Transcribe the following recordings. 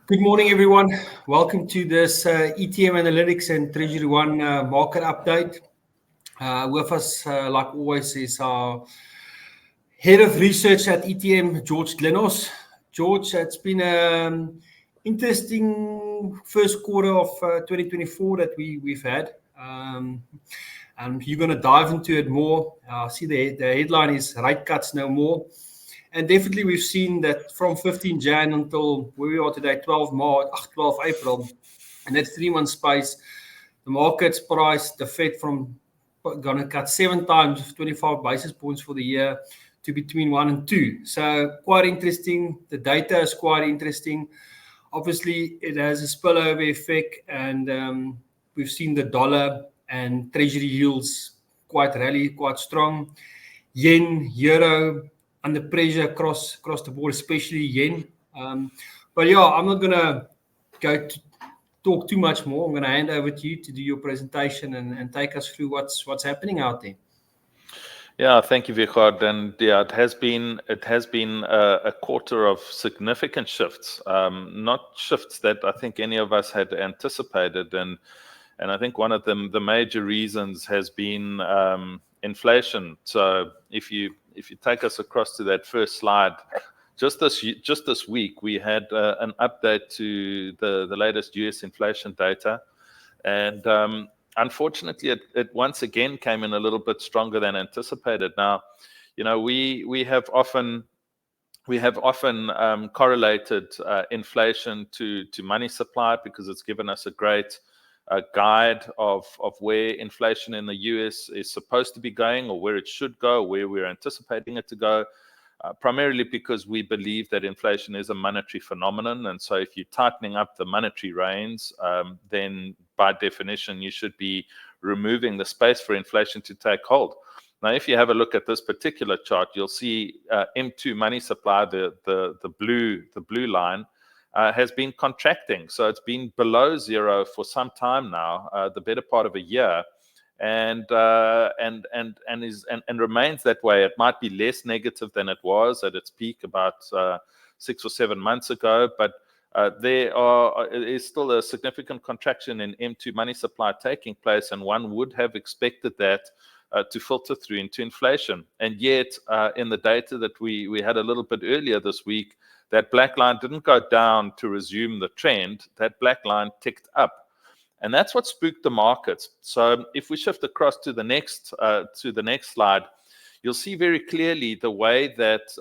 Good morning, everyone. Welcome to this ETM Analytics and TreasuryONE market update. With us, like always, is our Head of Research at ETM, George Glynos. George, it's been an interesting first quarter of 2024 that we've had. And you're going to dive into it more. I see the headline is rate cuts no more. And definitely we've seen that from 15 Jan until where we are today, 12 April, and that's 3 months space, the market's priced the Fed from going to cut 7 times 25 basis points for the year to between 1 and 2. So quite interesting. The data is quite interesting. Obviously, it has a spillover effect, and we've seen the dollar and treasury yields quite rally, quite strong. Yen, euro, under pressure across the board, especially yen. But yeah, I'm not going to talk too much more. I'm going to hand over to you to do your presentation and take us through what's happening out there. Yeah, thank you, Wichard. And yeah, it has been a quarter of significant shifts, not shifts that I think any of us had anticipated. And I think one of the major reasons has been inflation. So if you take us across to that first slide, just this week we had an update to the latest US inflation data, and unfortunately it once again came in a little bit stronger than anticipated. Now, we have often correlated inflation to money supply because it's given us a great guide of where inflation in the US is supposed to be going, or where it should go, where we're anticipating it to go, primarily because we believe that inflation is a monetary phenomenon. And so if you're tightening up the monetary reins, then by definition, you should be removing the space for inflation to take hold. Now, if you have a look at this particular chart, you'll see M2 money supply, the blue line, has been contracting. So it's been below zero for some time now, the better part of a year, and remains that way. It might be less negative than it was at its peak about 6 or 7 months ago, but there is still a significant contraction in M2 money supply taking place, and one would have expected that to filter through into inflation. And yet, in the data that we had a little bit earlier this week, that black line didn't go down to resume the trend. That black line ticked up. And that's what spooked the markets. So if we shift across to the next slide, you'll see very clearly the way that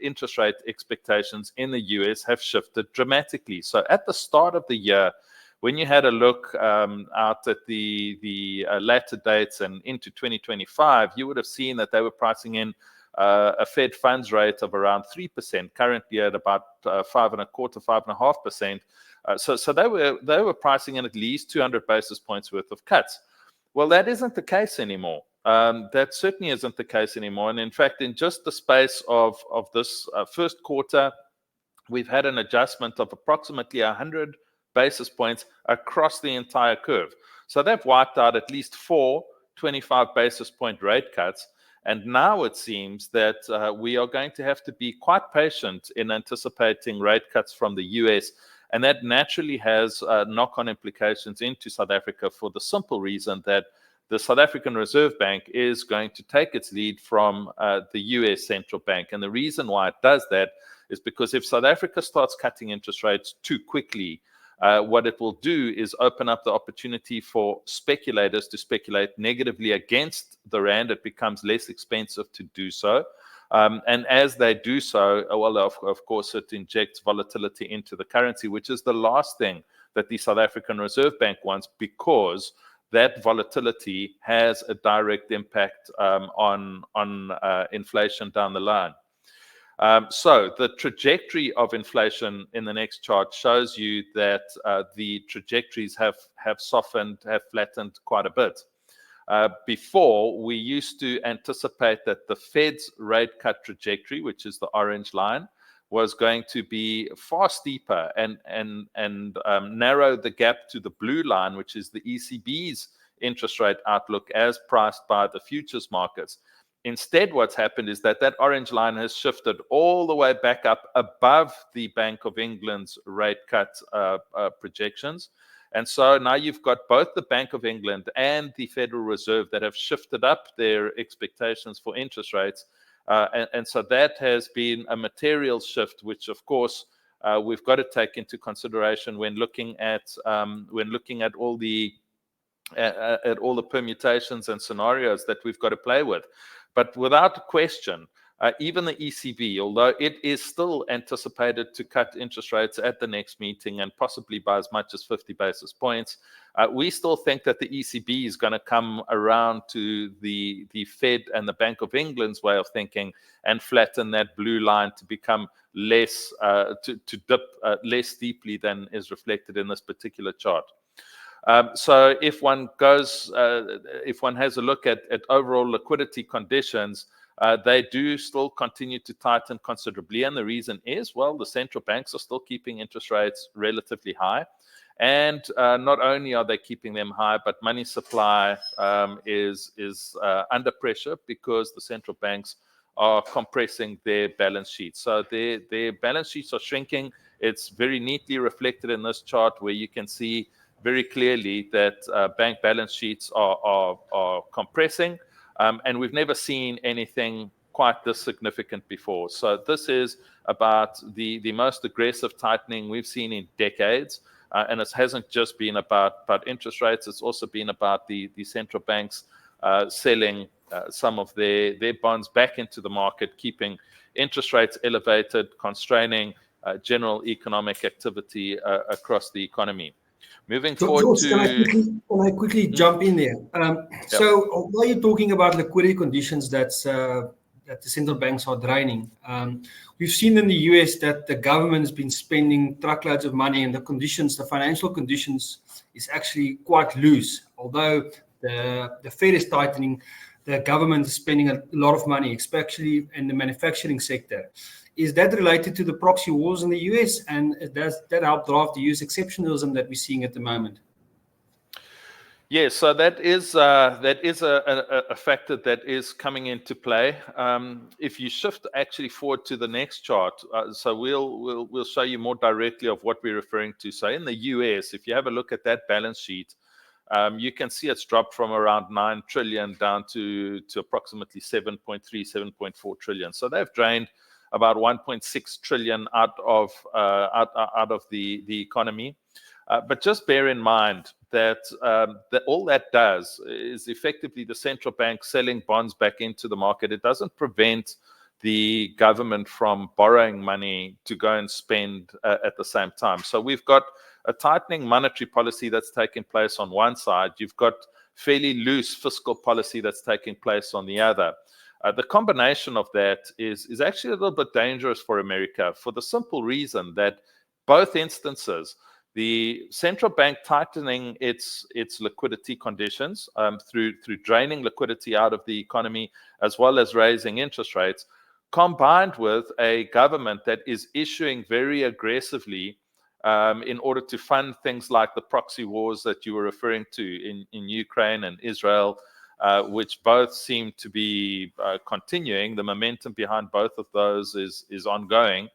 interest rate expectations in the US have shifted dramatically. So at the start of the year, when you had a look out at the latter dates and into 2025, you would have seen that they were pricing in a Fed funds rate of around 3%, currently at about 5.25%, 5.5%. So they were pricing in at least 200 basis points worth of cuts. Well, that isn't the case anymore. That certainly isn't the case anymore. And in fact, in just the space of this first quarter, we've had an adjustment of approximately 100 basis points across the entire curve. So they've wiped out at least 4 25 basis point rate cuts. And now it seems that we are going to have to be quite patient in anticipating rate cuts from the US. And that naturally has knock-on implications into South Africa, for the simple reason that the South African Reserve Bank is going to take its lead from the US central bank. And the reason why it does that is because if South Africa starts cutting interest rates too quickly, what it will do is open up the opportunity for speculators to speculate negatively against the rand. It becomes less expensive to do so. And as they do so, well, of course, it injects volatility into the currency, which is the last thing that the South African Reserve Bank wants, because that volatility has a direct impact on inflation down the line. So the trajectory of inflation in the next chart shows you that the trajectories have softened, have flattened quite a bit. Before, we used to anticipate that the Fed's rate cut trajectory, which is the orange line, was going to be far steeper and narrow the gap to the blue line, which is the ECB's interest rate outlook as priced by the futures markets. Instead, what's happened is that orange line has shifted all the way back up above the Bank of England's rate cut projections. And so now you've got both the Bank of England and the Federal Reserve that have shifted up their expectations for interest rates. And so that has been a material shift, which, of course, we've got to take into consideration when looking at all the permutations and scenarios that we've got to play with. But without question, even the ECB, although it is still anticipated to cut interest rates at the next meeting and possibly by as much as 50 basis points, we still think that the ECB is going to come around to the Fed and the Bank of England's way of thinking and flatten that blue line to become less, to dip less deeply than is reflected in this particular chart. So if one has a look at overall liquidity conditions, they do still continue to tighten considerably. And the reason is, well, the central banks are still keeping interest rates relatively high. And not only are they keeping them high, but money supply is under pressure because the central banks are compressing their balance sheets. So their balance sheets are shrinking. It's very neatly reflected in this chart where you can see very clearly that bank balance sheets are compressing. And we've never seen anything quite this significant before. So this is about the most aggressive tightening we've seen in decades. And it hasn't just been about interest rates. It's also been about the central banks selling some of their bonds back into the market, keeping interest rates elevated, constraining general economic activity across the economy. Moving forward George, can I quickly jump in there? So while you're talking about liquidity conditions that the central banks are draining, we've seen in the US that the government has been spending truckloads of money, and the financial conditions is actually quite loose. Although the Fed is tightening, the government is spending a lot of money, especially in the manufacturing sector. Is that related to the proxy wars in the US, and does that help drive the US exceptionalism that we're seeing at the moment? Yes, so that is a factor that is coming into play. If you shift actually forward to the next chart, so we'll show you more directly of what we're referring to. So in the US, if you have a look at that balance sheet, you can see it's dropped from around 9 trillion down to approximately 7.3, 7.4 trillion. So they've drained about 1.6 trillion out of the economy. But just bear in mind that all that does is effectively the central bank selling bonds back into the market. It doesn't prevent the government from borrowing money to go and spend at the same time. So we've got a tightening monetary policy that's taking place on one side. You've got fairly loose fiscal policy that's taking place on the other. The combination of that is actually a little bit dangerous for America for the simple reason that both instances, the central bank tightening its liquidity conditions through draining liquidity out of the economy, as well as raising interest rates, combined with a government that is issuing very aggressively in order to fund things like the proxy wars that you were referring to in Ukraine and Israel, which both seem to be continuing. The momentum behind both of those is ongoing.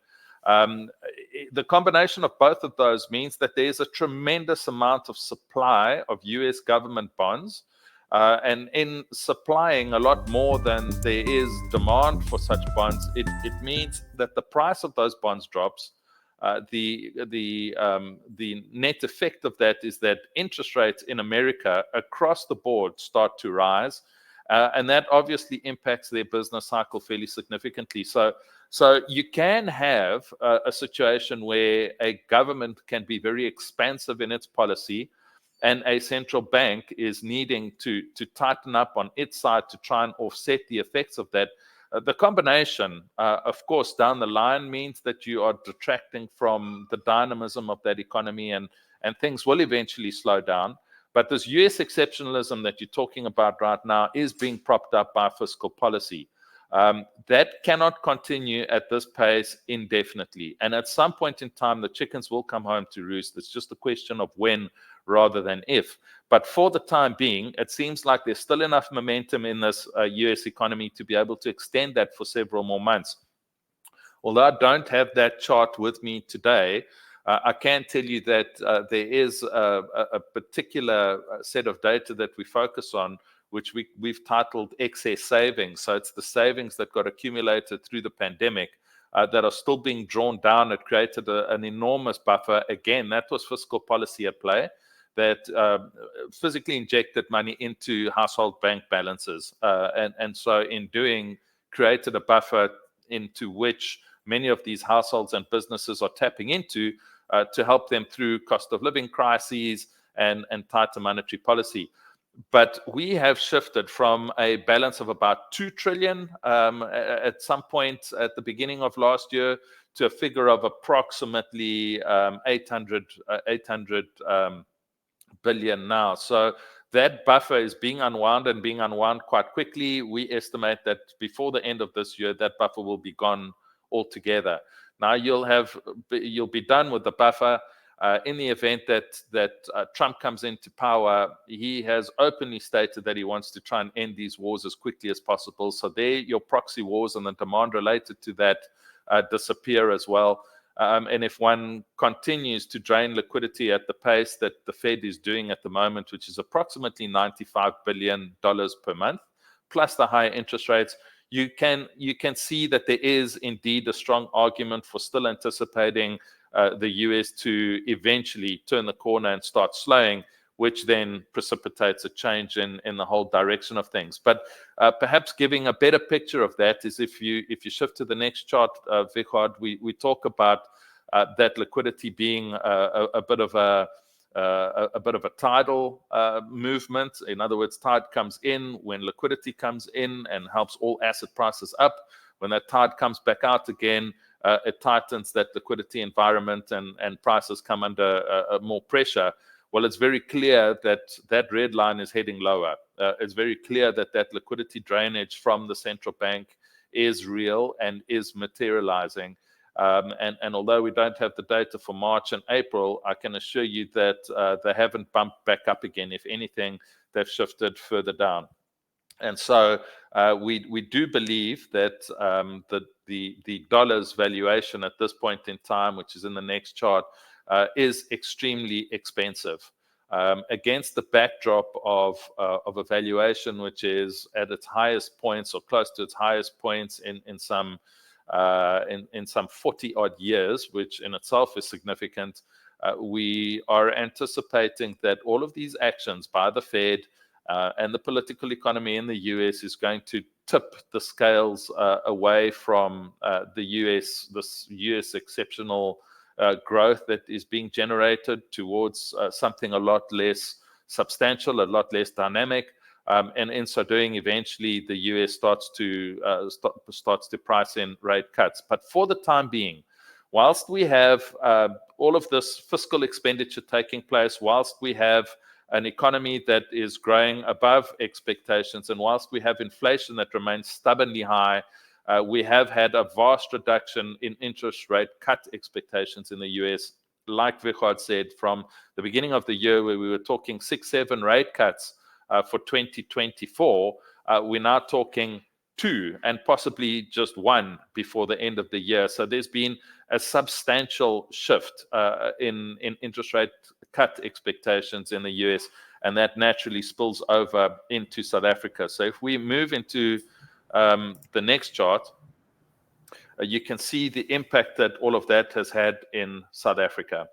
The combination of both of those means that there's a tremendous amount of supply of US government bonds, and in supplying a lot more than there is demand for such bonds, it means that the price of those bonds drops. The net effect of that is that interest rates in America across the board start to rise, and that obviously impacts their business cycle fairly significantly. So you can have a situation where a government can be very expansive in its policy, and a central bank is needing to tighten up on its side to try and offset the effects of that. The combination, of course, down the line means that you are detracting from the dynamism of that economy, and things will eventually slow down. But this US exceptionalism that you're talking about right now is being propped up by fiscal policy. That cannot continue at this pace indefinitely. And at some point in time, the chickens will come home to roost. It's just a question of when rather than if. But for the time being, it seems like there's still enough momentum in this US economy to be able to extend that for several more months. Although I don't have that chart with me today, I can tell you that there is a particular set of data that we focus on, which we've titled excess savings. So it's the savings that got accumulated through the pandemic that are still being drawn down. It created an enormous buffer. Again, that was fiscal policy at play that physically injected money into household bank balances. And so in doing, created a buffer into which many of these households and businesses are tapping into to help them through cost of living crises and tighter monetary policy. But we have shifted from a balance of about 2 trillion at some point at the beginning of last year to a figure of approximately 800 billion now. So that buffer is being unwound and being unwound quite quickly. We estimate that before the end of this year, that buffer will be gone altogether. Now you'll be done with the buffer. In the event that Trump comes into power, he has openly stated that he wants to try and end these wars as quickly as possible. So there, your proxy wars and the demand related to that disappear as well. And if one continues to drain liquidity at the pace that the Fed is doing at the moment, which is approximately $95 billion per month, plus the higher interest rates, you can see that there is indeed a strong argument for still anticipating the US to eventually turn the corner and start slowing, which then precipitates a change in the whole direction of things. But perhaps giving a better picture of that is if you shift to the next chart, Wichard, we talk about that liquidity being a bit of a tidal movement. In other words, tide comes in when liquidity comes in and helps all asset prices up. When that tide comes back out again, it tightens that liquidity environment and prices come under more pressure. Well, it's very clear that red line is heading lower. It's very clear that liquidity drainage from the central bank is real and is materializing. And although we don't have the data for March and April, I can assure you that they haven't bumped back up again. If anything, they've shifted further down. And so we do believe that the dollar's valuation at this point in time, which is in the next chart, is extremely expensive against the backdrop of a valuation which is at its highest points or close to its highest points in some 40 odd years, which in itself is significant. We are anticipating that all of these actions by the Fed and the political economy in the US is going to tip the scales away from this US exceptional growth that is being generated towards something a lot less substantial, a lot less dynamic. And in so doing, eventually the US starts to price in rate cuts. But for the time being, whilst we have all of this fiscal expenditure taking place, whilst we have an economy that is growing above expectations, and whilst we have inflation that remains stubbornly high, we have had a vast reduction in interest rate cut expectations in the US. Like Wichard said, from the beginning of the year where we were talking 6-7 rate cuts for 2024, we're now talking 2 and possibly just 1 before the end of the year. So there's been a substantial shift in interest rate cut expectations in the US, and that naturally spills over into South Africa. So if we move into the next chart, you can see the impact that all of that has had in South Africa.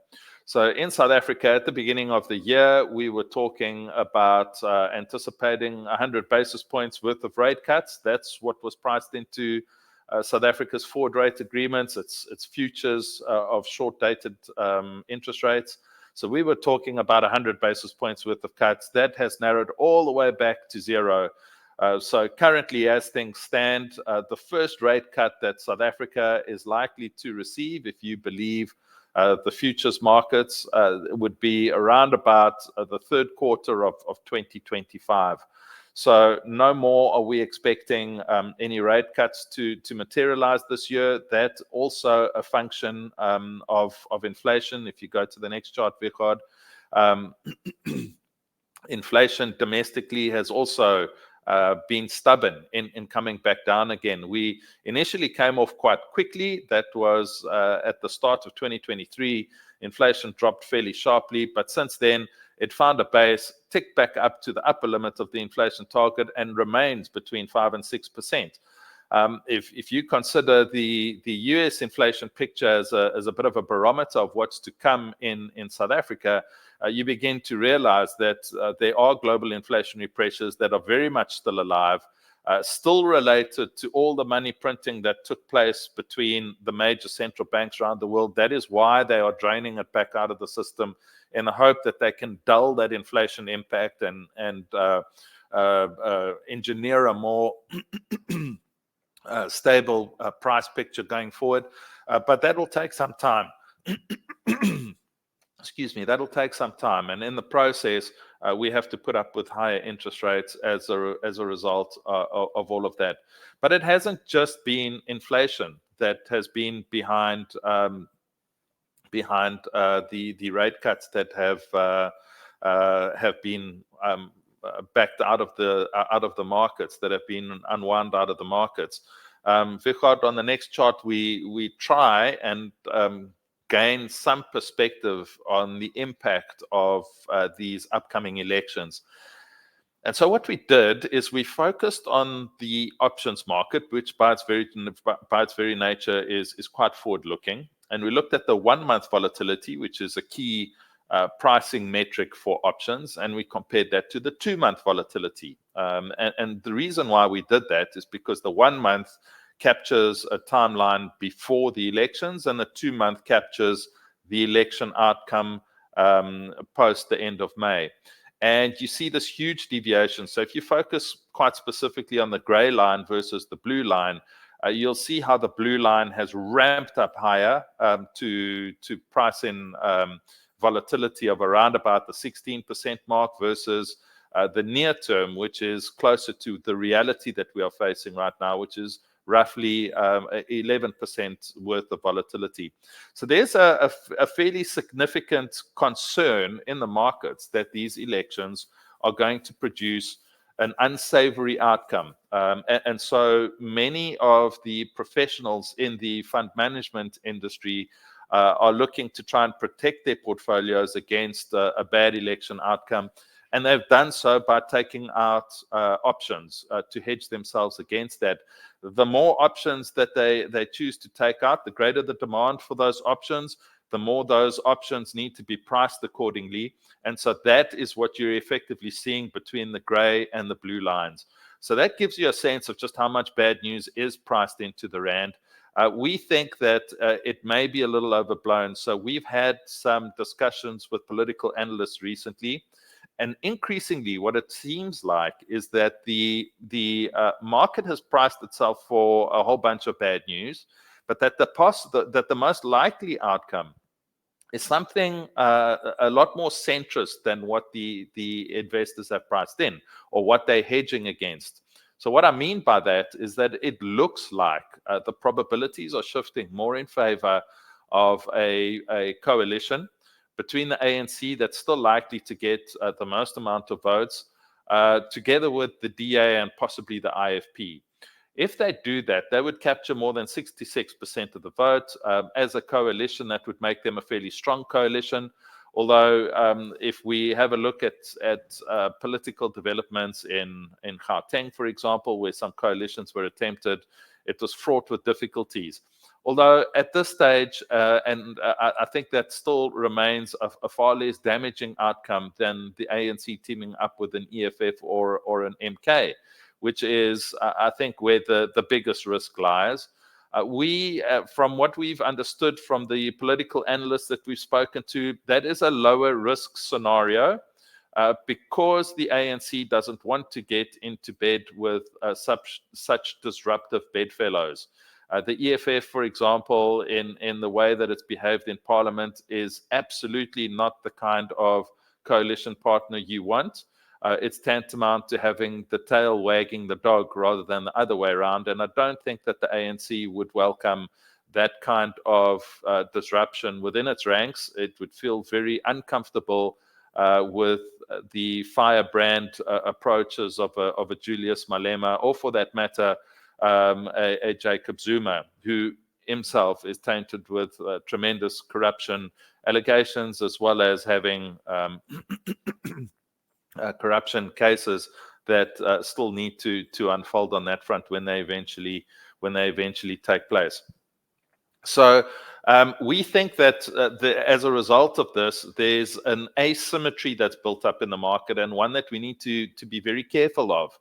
So in South Africa, at the beginning of the year, we were talking about anticipating 100 basis points worth of rate cuts. That's what was priced into South Africa's forward rate agreements. It's futures of short-dated interest rates. So we were talking about 100 basis points worth of cuts. That has narrowed all the way back to 0. So currently, as things stand, the first rate cut that South Africa is likely to receive, if you believe the futures markets, would be around about the third quarter of 2025. So no more are we expecting any rate cuts to materialize this year. That's also a function of inflation. If you go to the next chart, Wichard, inflation domestically has also been stubborn in coming back down again. We initially came off quite quickly. That was at the start of 2023. Inflation dropped fairly sharply, but since then it found a base, ticked back up to the upper limit of the inflation target, and remains between 5 and 6%. If you consider the US inflation picture as a bit of a barometer of what's to come in South Africa, you begin to realize that there are global inflationary pressures that are very much still alive, still related to all the money printing that took place between the major central banks around the world. That is why they are draining it back out of the system in the hope that they can dull that inflation impact and engineer a more stable price picture going forward. But that will take some time. Excuse me, that'll take some time. And in the process, we have to put up with higher interest rates as a result of all of that. But it hasn't just been inflation that has been behind the rate cuts that have been backed out of the markets, that have been unwound out of the markets. Wichard, on the next chart, we try and gain some perspective on the impact of these upcoming elections. And so what we did is we focused on the options market, which by its very nature is quite forward-looking. And we looked at the 1-month volatility, which is a key pricing metric for options, and we compared that to the 2-month volatility. And the reason why we did that is because the 1 month captures a timeline before the elections, and the 2-month captures the election outcome post the end of May. And you see this huge deviation. So if you focus quite specifically on the gray line versus the blue line, you'll see how the blue line has ramped up higher to price in volatility of around about the 16% mark versus the near term, which is closer to the reality that we are facing right now, which is roughly 11% worth of volatility. So there's a fairly significant concern in the markets that these elections are going to produce an unsavory outcome. And so many of the professionals in the fund management industry are looking to try and protect their portfolios against a bad election outcome. And they've done so by taking out options to hedge themselves against that. The more options that they choose to take out, the greater the demand for those options, the more those options need to be priced accordingly. And so that is what you're effectively seeing between the gray and the blue lines. So that gives you a sense of just how much bad news is priced into the rand. We think that it may be a little overblown. So we've had some discussions with political analysts recently. And increasingly, what it seems like is that the market has priced itself for a whole bunch of bad news, but that the most likely outcome is something a lot more centrist than what the investors have priced in or what they're hedging against. So what I mean by that is that it looks like the probabilities are shifting more in favor of a coalition between the ANC that's still likely to get the most amount of votes, together with the DA and possibly the IFP. If they do that, they would capture more than 66% of the vote. As a coalition, that would make them a fairly strong coalition. Although, if we have a look at political developments in Gauteng, for example, where some coalitions were attempted, it was fraught with difficulties. Although at this stage, I think that still remains a far less damaging outcome than the ANC teaming up with an EFF or an MK, which is, I think, where the biggest risk lies. We, from what we've understood from the political analysts that we've spoken to, that is a lower risk scenario because the ANC doesn't want to get into bed with such disruptive bedfellows. The EFF, for example, in the way that it's behaved in Parliament, is absolutely not the kind of coalition partner you want. it's tantamount to having the tail wagging the dog rather than the other way around. And I don't think that the ANC would welcome that kind of disruption within its ranks. It would feel very uncomfortable with the firebrand approaches of a Julius Malema, or for that matter, a Jacob Zuma, who himself is tainted with tremendous corruption allegations, as well as having corruption cases that still need to unfold on that front when they eventually take place. So we think that as a result of this, there's an asymmetry that's built up in the market, and one that we need to be very careful of.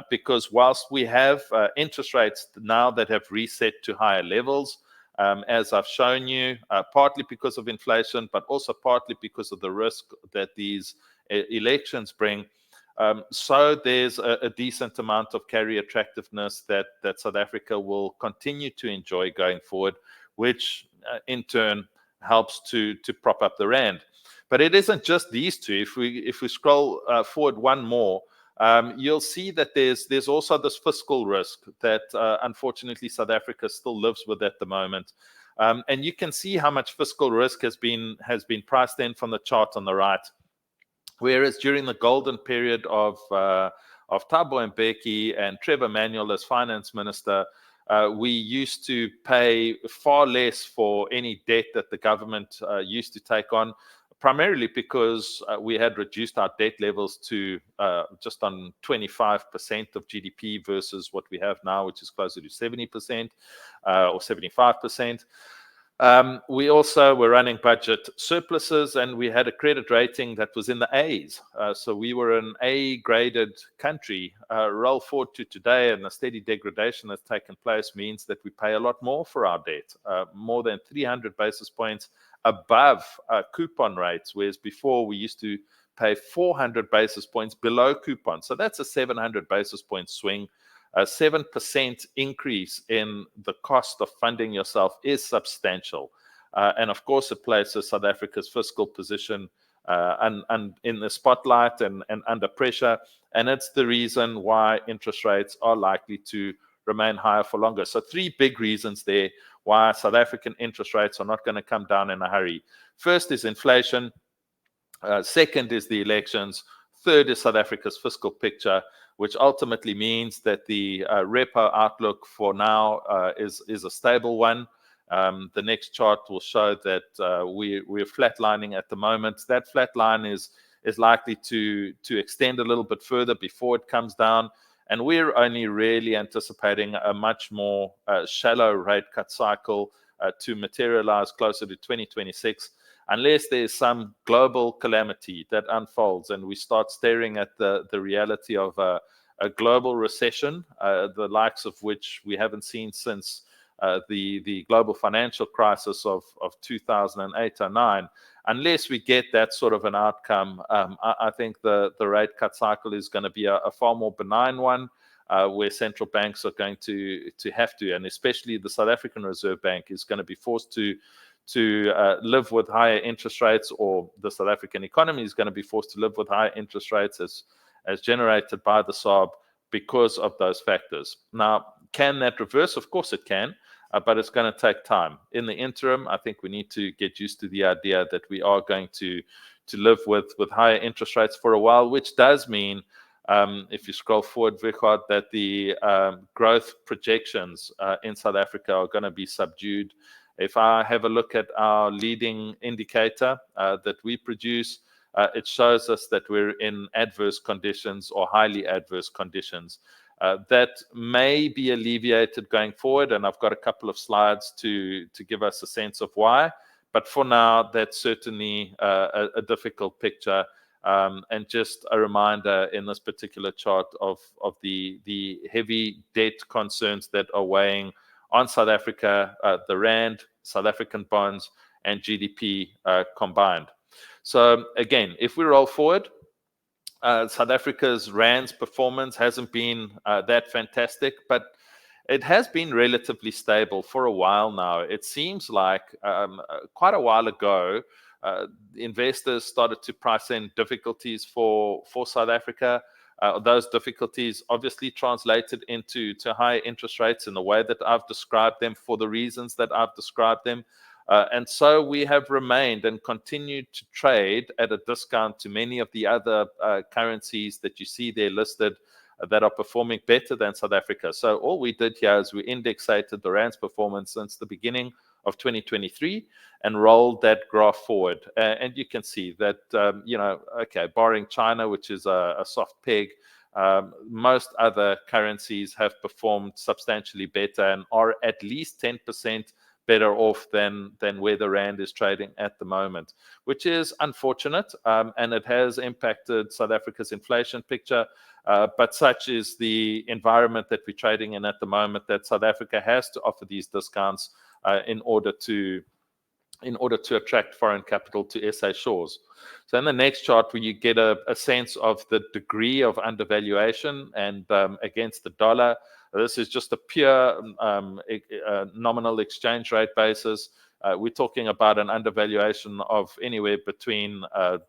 Because whilst we have interest rates now that have reset to higher levels, as I've shown you, partly because of inflation, but also partly because of the risk that these elections bring. So there's a decent amount of carry attractiveness that South Africa will continue to enjoy going forward, which in turn helps to prop up the rand. But it isn't just these two. If we scroll forward one more, you'll see that there's also this fiscal risk that unfortunately South Africa still lives with at the moment. And you can see how much fiscal risk has been priced in from the chart on the right. Whereas during the golden period of Thabo Mbeki and Trevor Manuel as finance minister, we used to pay far less for any debt that the government used to take on, primarily because we had reduced our debt levels to just on 25% of GDP versus what we have now, which is closer to 70% or 75%. We also were running budget surpluses, and we had a credit rating that was in the A's. So we were an A-graded country. Roll forward to today, and the steady degradation that's taken place means that we pay a lot more for our debt, more than 300 basis points above coupon rates, whereas before we used to pay 400 basis points below coupon. So that's a 700 basis point swing. A 7% increase in the cost of funding yourself is substantial. And of course, it places South Africa's fiscal position and in the spotlight and under pressure. And it's the reason why interest rates are likely to remain higher for longer. So 3 big reasons there why South African interest rates are not going to come down in a hurry. First is inflation. Second is the elections. Third is South Africa's fiscal picture, which ultimately means that the repo outlook for now is a stable one. The next chart will show that we're flatlining at the moment. That flat line is likely to extend a little bit further before it comes down. And we're only really anticipating a much more shallow rate cut cycle to materialize closer to 2026. Unless there's some global calamity that unfolds and we start staring at the reality of a global recession, the likes of which we haven't seen since the global financial crisis of 2008 or 9. Unless we get that sort of an outcome, I think the rate cut cycle is going to be a far more benign one, where central banks are going to have to, and especially the South African Reserve Bank is going to be forced to live with higher interest rates, or the South African economy is going to be forced to live with higher interest rates as generated by the SARB because of those factors. Now, can that reverse? Of course it can, but it's going to take time. In the interim, I think we need to get used to the idea that we are going to live with higher interest rates for a while, which does mean, if you scroll forward, Wichard, that the growth projections in South Africa are going to be subdued. If I have a look at our leading indicator that we produce, it shows us that we're in adverse conditions or highly adverse conditions. That may be alleviated going forward, and I've got a couple of slides to give us a sense of why. But for now, that's certainly a difficult picture. And just a reminder in this particular chart of the heavy debt concerns that are weighing on South Africa, the rand, South African bonds, and GDP combined. So again, if we roll forward, South Africa's rand's performance hasn't been that fantastic, but it has been relatively stable for a while now. It seems like quite a while ago, investors started to price in difficulties for South Africa. Those difficulties obviously translated into higher interest rates in the way that I've described them, for the reasons that I've described them. And so we have remained and continued to trade at a discount to many of the other currencies that you see there listed that are performing better than South Africa. So all we did here is we indexated the rand's performance since the beginning of 2023 and rolled that graph forward. And you can see that, okay, barring China, which is a soft peg, most other currencies have performed substantially better and are at least 10% better off than where the rand is trading at the moment, which is unfortunate, and it has impacted South Africa's inflation picture. But such is the environment that we're trading in at the moment, that South Africa has to offer these discounts in order to attract foreign capital to SA shores. So in the next chart, where you get a sense of the degree of undervaluation and against the dollar, this is just a pure nominal exchange rate basis. We're talking about an undervaluation of anywhere between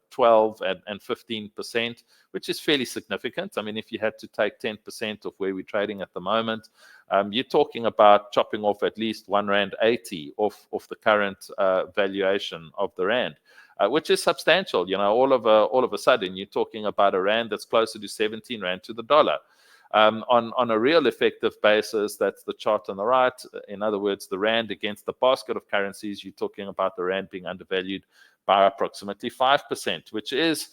12 and 15%, which is fairly significant. I mean, if you had to take 10% of where we're trading at the moment, you're talking about chopping off at least R1.80 off the current valuation of the rand, which is substantial. All of a sudden, you're talking about a rand that's closer to 17 rand to the dollar. On a real effective basis, that's the chart on the right. In other words, the rand against the basket of currencies, you're talking about the rand being undervalued by approximately 5%, which is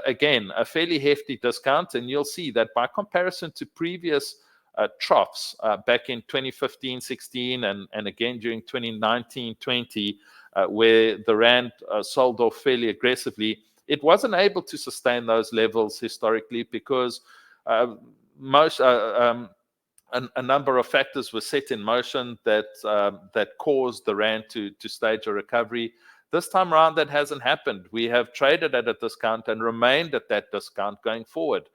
again, a fairly hefty discount. And you'll see that by comparison to previous troughs back in 2015, 16, and again during 2019, 20, where the rand sold off fairly aggressively, it wasn't able to sustain those levels historically because a number of factors were set in motion that caused the rand to stage a recovery. This time around, that hasn't happened. We have traded at a discount and remained at that discount going forward.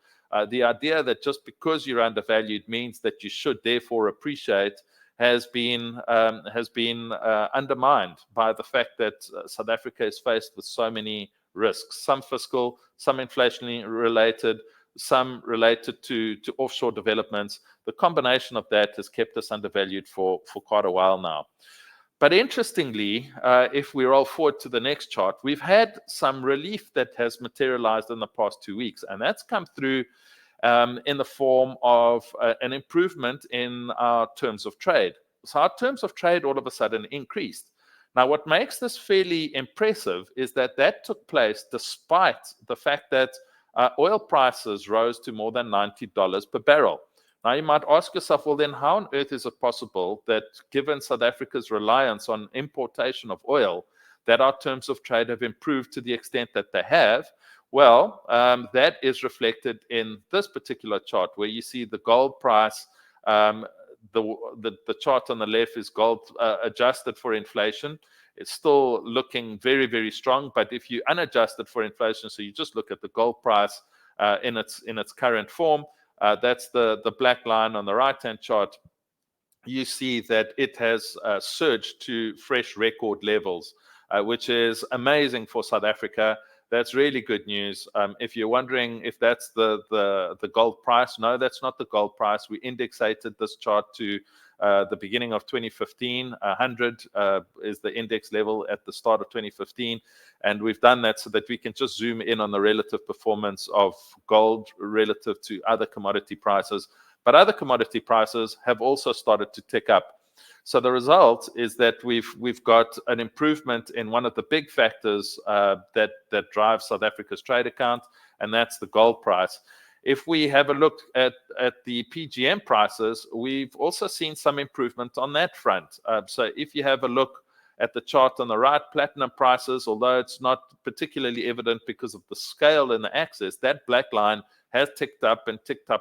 The idea that just because you're undervalued means that you should therefore appreciate has been undermined by the fact that South Africa is faced with so many risks, some fiscal, some inflationary related, some related to offshore developments. The combination of that has kept us undervalued for quite a while now. But interestingly, if we roll forward to the next chart, we've had some relief that has materialized in the past 2 weeks, and that's come through in the form of an improvement in our terms of trade. So our terms of trade all of a sudden increased. Now, what makes this fairly impressive is that took place despite the fact that oil prices rose to more than $90 per barrel. Now, you might ask yourself, well, then how on earth is it possible that, given South Africa's reliance on importation of oil, that our terms of trade have improved to the extent that they have? Well, that is reflected in this particular chart, where you see the gold price. The chart on the left is gold adjusted for inflation. It's still looking very, very strong. But if you unadjust it for inflation, so you just look at the gold price in its current form, that's the black line on the right-hand chart. You see that it has surged to fresh record levels, which is amazing for South Africa. That's really good news. If you're wondering if that's the gold price, no, that's not the gold price. We indexated this chart to the beginning of 2015. 100 is the index level at the start of 2015. And we've done that so that we can just zoom in on the relative performance of gold relative to other commodity prices. But other commodity prices have also started to tick up. So the result is that we've got an improvement in one of the big factors that drives South Africa's trade account, and that's the gold price. If we have a look at the PGM prices, we've also seen some improvement on that front. So if you have a look at the chart on the right, platinum prices, although it's not particularly evident because of the scale and the axis, that black line has ticked up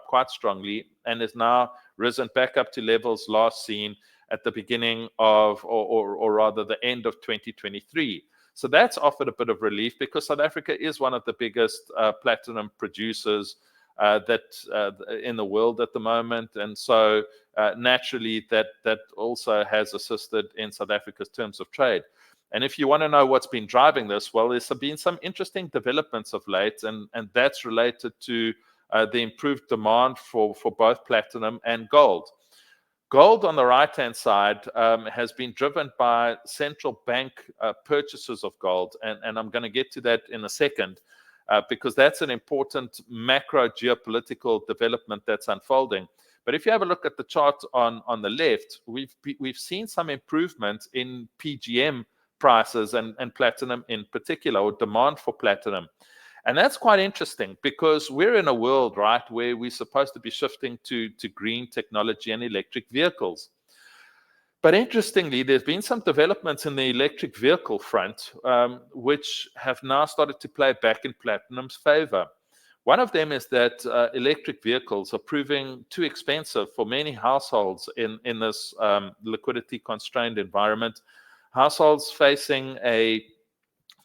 quite strongly and is now risen back up to levels last seen at the beginning of, or rather the end of 2023. So that's offered a bit of relief because South Africa is one of the biggest platinum producers in the world at the moment. And so naturally that also has assisted in South Africa's terms of trade. And if you want to know what's been driving this, well, there's been some interesting developments of late, and that's related to the improved demand for both platinum and gold. Gold on the right-hand side has been driven by central bank purchases of gold, and I'm going to get to that in a second, because that's an important macro geopolitical development that's unfolding. But if you have a look at the chart on the left, we've seen some improvement in PGM prices and platinum in particular, or demand for platinum. And that's quite interesting, because we're in a world, right, where we're supposed to be shifting to green technology and electric vehicles. But interestingly, there's been some developments in the electric vehicle front, which have now started to play back in platinum's favor. One of them is that electric vehicles are proving too expensive for many households in this liquidity-constrained environment. Households facing a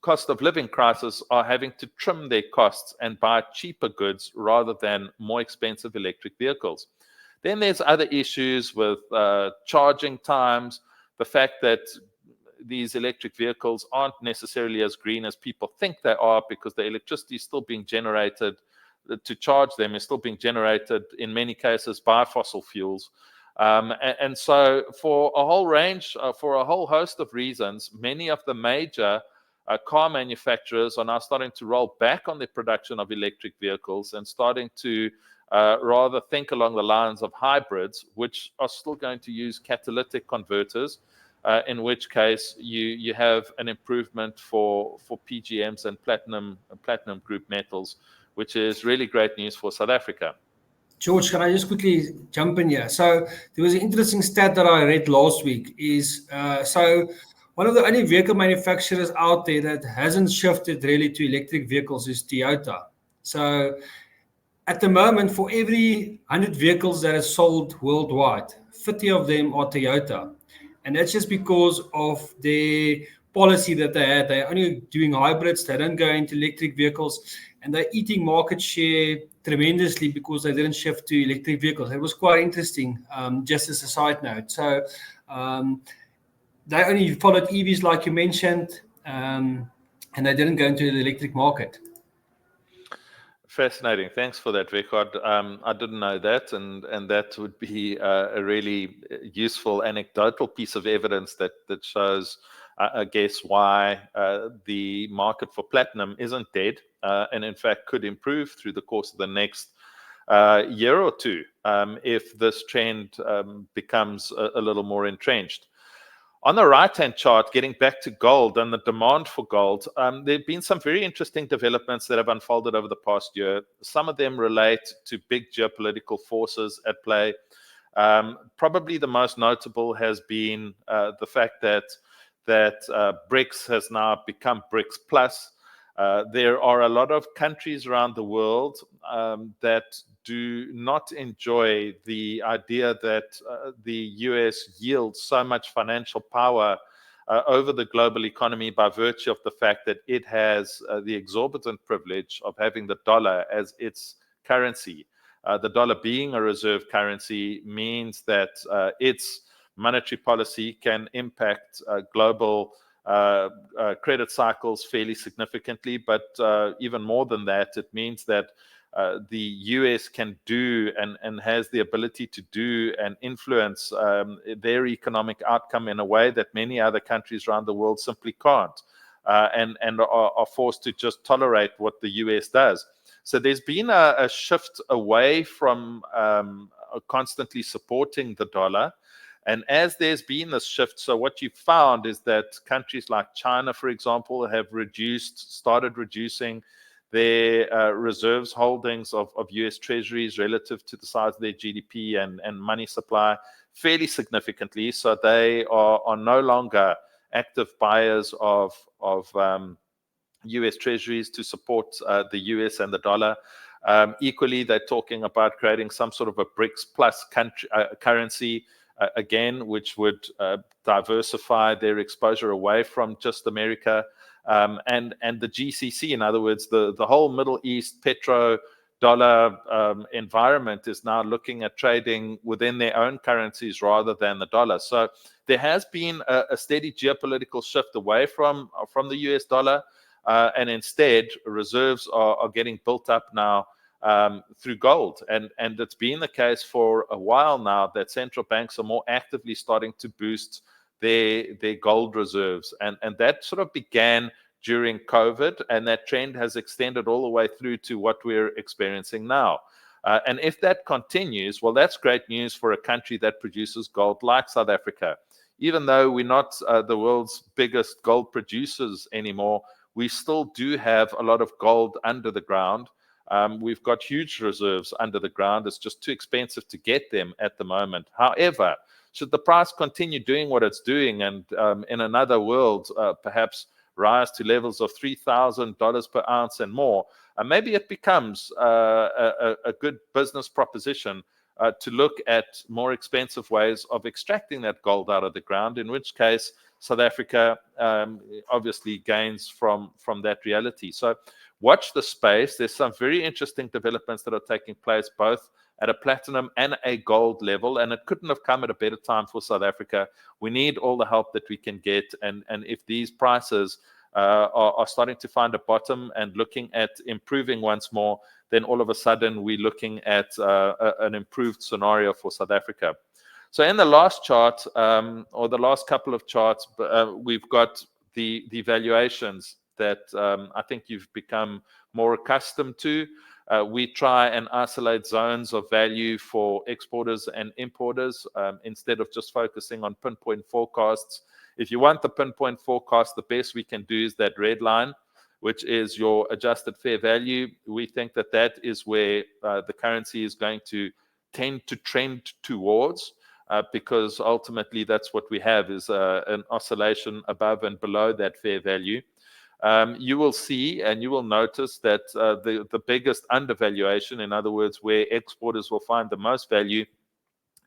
cost of living crisis are having to trim their costs and buy cheaper goods rather than more expensive electric vehicles. Then there's other issues with charging times, the fact that these electric vehicles aren't necessarily as green as people think they are, because the electricity is still being generated to charge them, is still being generated in many cases by fossil fuels. And so for a whole range, for a whole host of reasons, many of the major car manufacturers are now starting to roll back on the production of electric vehicles and starting to rather think along the lines of hybrids, which are still going to use catalytic converters, in which case you have an improvement for PGMs and platinum group metals, which is really great news for South Africa. George, can I just quickly jump in here? So there was an interesting stat that I read last week is, so one of the only vehicle manufacturers out there that hasn't shifted really to electric vehicles is Toyota. So at the moment, for every 100 vehicles that are sold worldwide, 50 of them are Toyota. And that's just because of their policy that they had. They're only doing hybrids. They don't go into electric vehicles. And they're eating market share tremendously because they didn't shift to electric vehicles. It was quite interesting, just as a side note. So they only followed EVs, like you mentioned, and they didn't go into the electric market. Fascinating. Thanks for that, Wichard. I didn't know that, and that would be a really useful anecdotal piece of evidence that shows, I guess, why the market for platinum isn't dead, and in fact could improve through the course of the next year or two if this trend becomes a little more entrenched. On the right-hand chart, getting back to gold and the demand for gold, there have been some very interesting developments that have unfolded over the past year. Some of them relate to big geopolitical forces at play. Probably the most notable has been the fact that BRICS has now become BRICS Plus. There are a lot of countries around the world that do not enjoy the idea that the US yields so much financial power over the global economy by virtue of the fact that it has the exorbitant privilege of having the dollar as its currency. The dollar being a reserve currency means that its monetary policy can impact global credit cycles fairly significantly, but even more than that, it means that the US can do and has the ability to do and influence their economic outcome in a way that many other countries around the world simply can't, and are forced to just tolerate what the US does. So there's been a shift away from constantly supporting the dollar. And as there's been this shift, so what you've found is that countries like China, for example, have started reducing their reserves holdings of US treasuries relative to the size of their GDP and money supply fairly significantly. So they are no longer active buyers of US treasuries to support the US and the dollar. Equally, they're talking about creating some sort of a BRICS plus currency, again, which would diversify their exposure away from just America, and the GCC, in other words, the whole Middle East dollar environment is now looking at trading within their own currencies rather than the dollar. So there has been a steady geopolitical shift away from the US dollar, and instead reserves are getting built up now through gold. And it's been the case for a while now that central banks are more actively starting to boost their gold reserves. And that sort of began during COVID, and that trend has extended all the way through to what we're experiencing now. And if that continues, well, that's great news for a country that produces gold like South Africa. Even though we're not the world's biggest gold producers anymore, we still do have a lot of gold under the ground. We've got huge reserves under the ground. It's just too expensive to get them at the moment. However, should the price continue doing what it's doing, and in another world, perhaps rise to levels of $3,000 per ounce and more, maybe it becomes a good business proposition to look at more expensive ways of extracting that gold out of the ground, in which case South Africa obviously gains from that reality. So watch the space. There's some very interesting developments that are taking place both at a platinum and a gold level, and it couldn't have come at a better time for South Africa. We need all the help that we can get, and if these prices are starting to find a bottom and looking at improving once more, then all of a sudden we're looking at an improved scenario for South Africa. So in the last chart, or the last couple of charts, we've got the valuations that I think you've become more accustomed to. We try and isolate zones of value for exporters and importers instead of just focusing on pinpoint forecasts. If you want the pinpoint forecast, the best we can do is that red line, which is your adjusted fair value. We think that that is where the currency is going to tend to trend towards, because ultimately that's what we have, is an oscillation above and below that fair value. You will see and you will notice that the biggest undervaluation, in other words, where exporters will find the most value,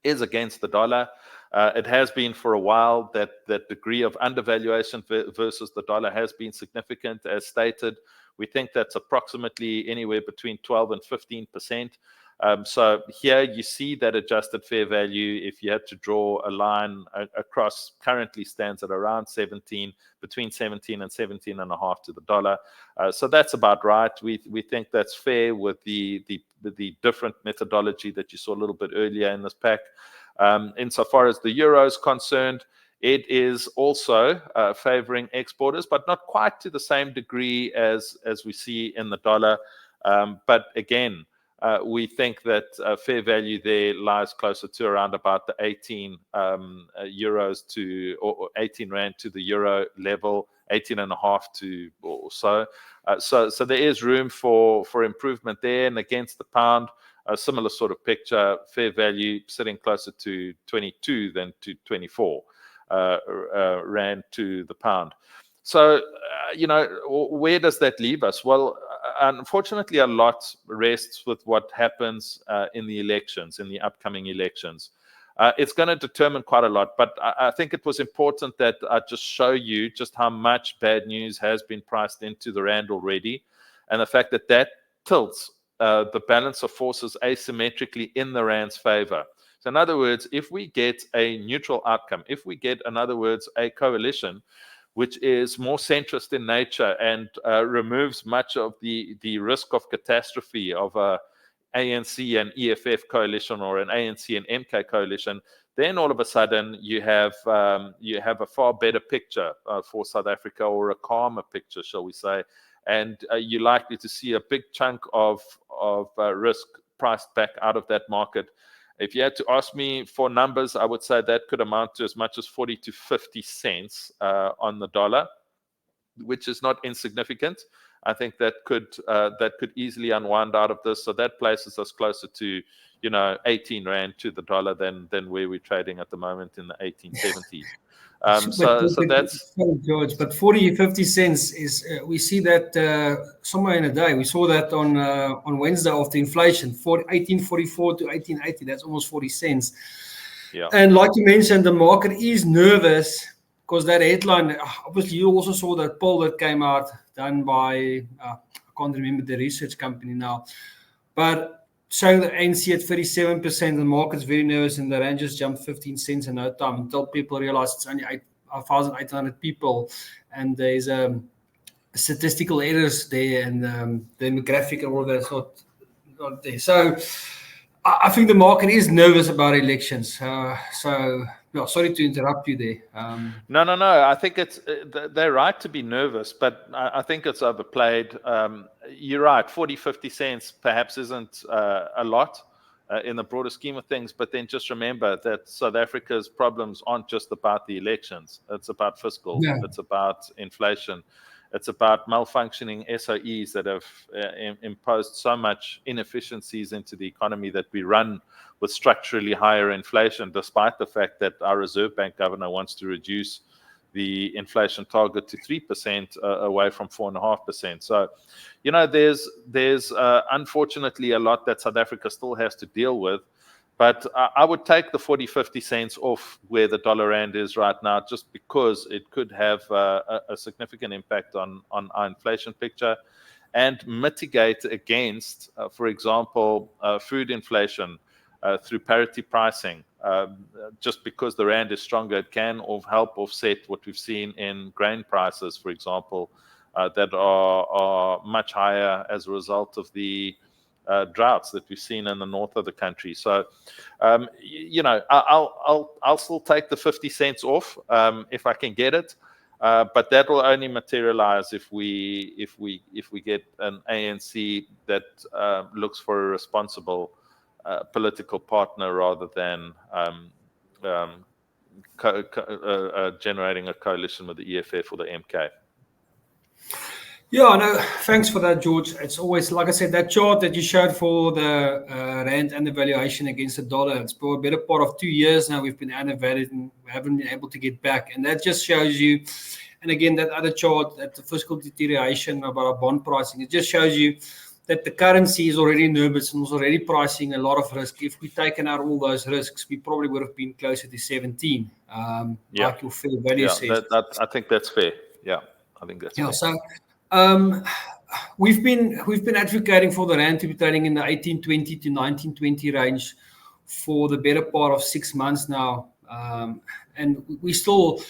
is against the dollar. It has been for a while that degree of undervaluation versus the dollar has been significant, as stated. We think that's approximately anywhere between 12 and 15%. So here you see that adjusted fair value, if you had to draw a line across, currently stands at around 17, between 17 and 17.5 to the dollar. So that's about right. We think that's fair with the different methodology that you saw a little bit earlier in this pack. Insofar as the euro is concerned, it is also favoring exporters, but not quite to the same degree as we see in the dollar. But again, we think that fair value there lies closer to around about the 18 euros to, or 18 rand to the euro level, 18.5 to or so. So there is room for improvement there. And against the pound, a similar sort of picture, fair value sitting closer to 22 than to 24 rand to the pound. So, where does that leave us? Well, unfortunately, a lot rests with what happens in the elections, in the upcoming elections. It's going to determine quite a lot, but I think it was important that I just show you just how much bad news has been priced into the rand already, and the fact that that tilts the balance of forces asymmetrically in the rand's favor. So in other words, if we get a neutral outcome, if we get, in other words, a coalition which is more centrist in nature and removes much of the risk of catastrophe of a ANC and EFF coalition or an ANC and MK coalition, then all of a sudden you have a far better picture for South Africa, or a calmer picture, shall we say, and you're likely to see a big chunk of risk priced back out of that market. If you had to ask me for numbers, I would say that could amount to as much as 40 to 50 cents on the dollar, which is not insignificant. I think that could easily unwind out of this. So that places us closer to 18 rand to the dollar than where we're trading at the moment in the 1870s. So that's George. But 40, 50 cents is we see that somewhere in a day. We saw that on Wednesday after inflation, 1844 to 1880. That's almost 40 cents. Yeah. And like you mentioned, the market is nervous because that headline. Obviously, you also saw that poll that came out done by I can't remember the research company now. But showing the ANC at 37%, the market's very nervous, and the rand just jumped 15 cents in no time until people realize it's only 1,800 people, and there's statistical errors there, and the demographic and all of that's not there. So I think the market is nervous about elections. Sorry to interrupt you there. No. I think they're right to be nervous, but I think it's overplayed. You're right, 40, 50 cents perhaps isn't a lot in the broader scheme of things, but then just remember that South Africa's problems aren't just about the elections. It's about fiscal. Yeah. It's about inflation. It's about malfunctioning SOEs that have imposed so much inefficiencies into the economy that we run with structurally higher inflation, despite the fact that our Reserve Bank governor wants to reduce the inflation target to 3% away from 4.5%. So, there's unfortunately a lot that South Africa still has to deal with. But I would take the 40, 50 cents off where the dollar rand is right now, just because it could have a significant impact on our inflation picture and mitigate against, for example, food inflation through parity pricing. Just because the rand is stronger, it can help offset what we've seen in grain prices, for example, that are much higher as a result of the droughts that we've seen in the north of the country. So, I'll still take the 50 cents off if I can get it, but that will only materialize if we get an ANC that looks for a responsible political partner rather than generating a coalition with the EFF or the MK. Yeah, no, thanks for that, George. It's always, like I said, that chart that you showed for the rand and the valuation against the dollar, it's for a better part of 2 years now we've been undervalued and we haven't been able to get back. And that just shows you, and again, that other chart, that the fiscal deterioration about our bond pricing, it just shows you that the currency is already nervous and was already pricing a lot of risk. If we'd taken out all those risks, we probably would have been closer to 17, like your fair value says. I think that's fair. Yeah, I think that's fair. So, we've been advocating for the rand to be trading in the 1820 to 1920 range for the better part of 6 months now, and we're still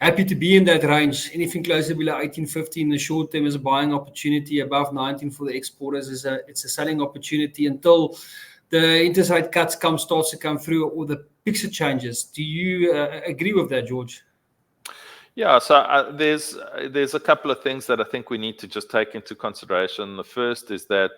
happy to be in that range. Anything closer below 1850 in the short term is a buying opportunity. Above 19 for the exporters it's a selling opportunity until the interest rate cuts starts to come through or the picture changes. Do you agree with that, George? Yeah, so there's a couple of things that I think we need to just take into consideration. The first is that,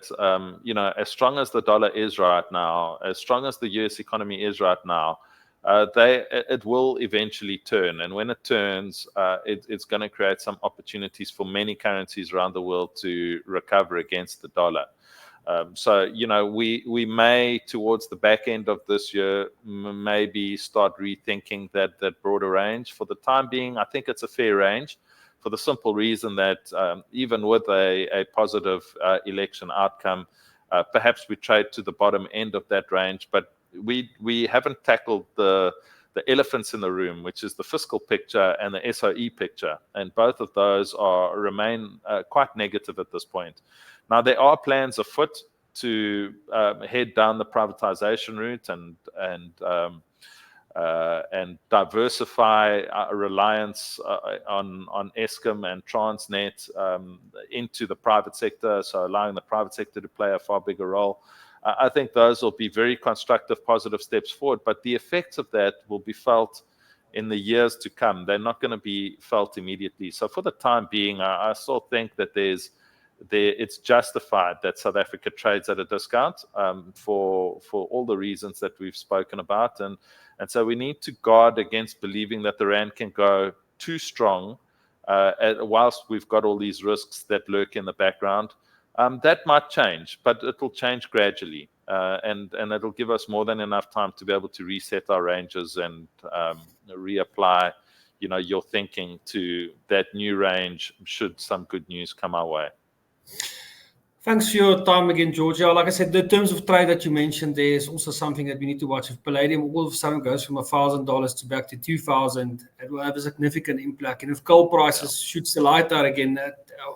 as strong as the dollar is right now, as strong as the US economy is right now, it will eventually turn. And when it turns, it's going to create some opportunities for many currencies around the world to recover against the dollar. So, we may, towards the back end of this year, maybe start rethinking that broader range. For the time being, I think it's a fair range for the simple reason that even with a positive election outcome, perhaps we trade to the bottom end of that range, but we haven't tackled the elephants in the room, which is the fiscal picture and the SOE picture. And both of those remain quite negative at this point. Now, there are plans afoot to head down the privatization route and diversify our reliance on Eskom and Transnet into the private sector, so allowing the private sector to play a far bigger role. I think those will be very constructive, positive steps forward, but the effects of that will be felt in the years to come. They're not going to be felt immediately. So for the time being, I still think that it's justified that South Africa trades at a discount for all the reasons that we've spoken about. And so we need to guard against believing that the rand can go too strong whilst we've got all these risks that lurk in the background. That might change, but it will change gradually. And it'll give us more than enough time to be able to reset our ranges and reapply, your thinking to that new range should some good news come our way. Thanks for your time again, George. Like I said, the terms of trade that you mentioned, there is also something that we need to watch. If palladium all of a sudden goes from $1,000 to back to $2,000, it will have a significant impact. And if coal prices shoots the light out again,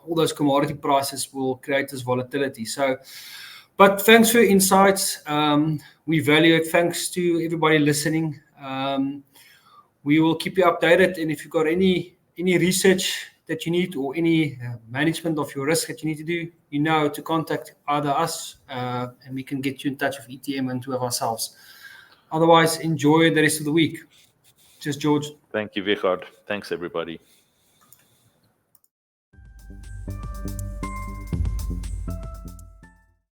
all those commodity prices will create this volatility. So But thanks for your insights. We value it. Thanks to everybody listening. We will keep you updated. And if you've got any research that you need or any management of your risk that you need to do, you know to contact either us and we can get you in touch with ETM and two of ourselves. Otherwise, enjoy the rest of the week. Cheers, George. Thank you, Wichard. Thanks, everybody.